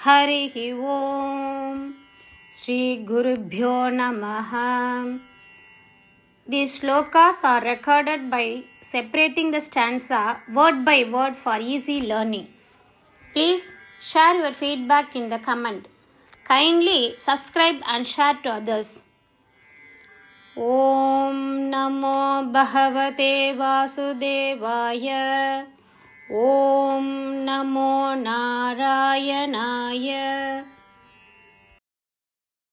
हरिः ओम श्री गुरुभ्यो नमः. These shlokas are recorded by separating the stanza word by word for easy learning. Please share your feedback in the comment. Kindly subscribe and share to others. Om Namo Bhagavate Vasudevaya. Om Namo Narayanaya.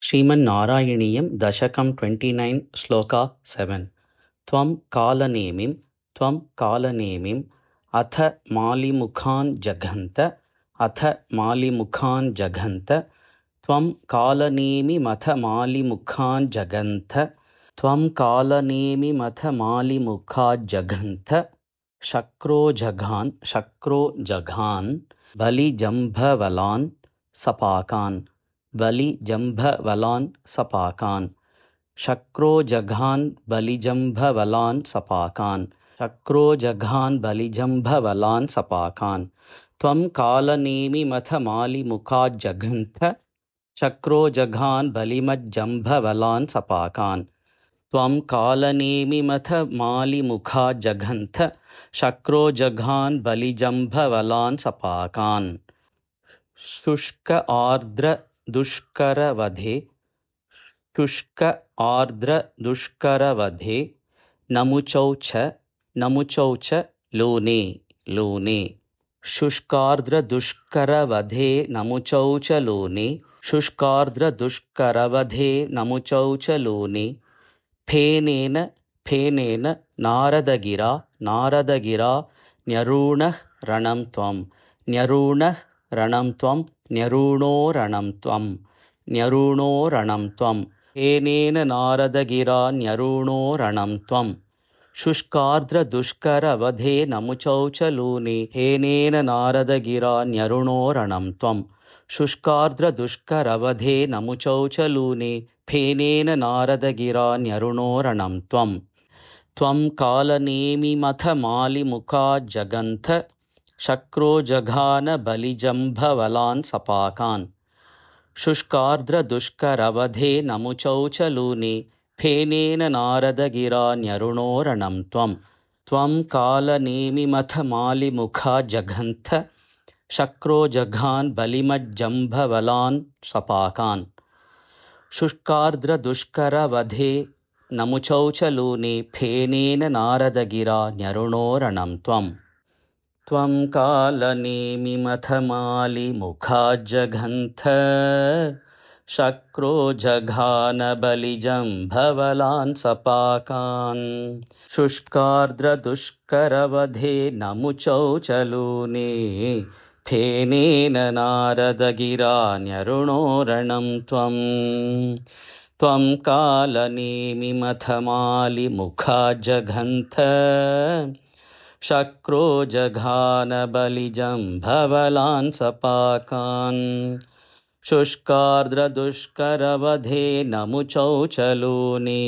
श्रीमन्नारायणीयं दशकं 29 श्लोका 7. त्वं कालनेमिं अथ मालिमुखान् जघन्त त्वं कालनेमिमथ मालिमुखाज्जघन्त शक्रो जघान बलिजम्भवलान् सपाकान् शक्रो जघान बलिजम्भवलान् सपाकान् त्वं कालनेमिमथ मालिमुखाज्जघन्त शक्रो जघान बलिमज्जम्भवलान् सपाकान् त्वं कालनेमिमथ मालिमुखाज्जघन्त शक्रो जघान बलिजम्भवलान् सपाकान्. शुष्क आर्द्र दुष्करवधे नमुचौच लोने शुष्कार्द्रदुष्करवधे नमुचौच लोने फेनेन नारदगिरा न्यरूणः रणं त्वं न्यरूणो रणं त्वं फेनेन नारदगिरा न्यरूणो रणं त्वं शुष्कार्द्रदुष्करवधे नमुचौच लोने फेनेन नारदगिरा न्यरूणो रणं त्वं शुष्कार्द्रदुष्करवधे नमुचौच लोने फेनेन नारदगिरा न्यरूणो रणं त्वं. त्वं कालनेमिमथ मालिमुखाज्जघन्त शक्रो जघान बलिजम्भवलान् सपाकान् शुष्कार्द्रदुष्करवधे नमुचौच लोने फेनेन नारदगिरा न्यरूणो रणं त्वं. त्वं कालनेमिमथ मालिमुखाज्जघन्त शक्रो जघान बलिमज्जम्भवलान् सपाकान् शुष्कार्द्रदुष्करवधे नमुचौच लोने फेनेन नारदगिरा न्यरूणो रणं त्वं. त्वं कालनेमिमथ मालिमुखाज्जघन्त शक्रो जघान बलिजम्भवलान् सपाकान् शुष्कार्द्रदुष्करवधे नमुचौच लोने फेनेन नारदगिरा न्यरूणो रणं त्वं. त्वं कालनेमिमथ मालिमुखाज्जघन्त शक्रो जघान बलिजम्भवलान् सपाकान् शुष्कार्द्रदुष्करवधे नमुचौच लोने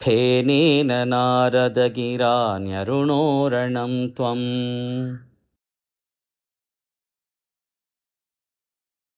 फेनेन नारदगिरा न्यरूणो रणं त्वं.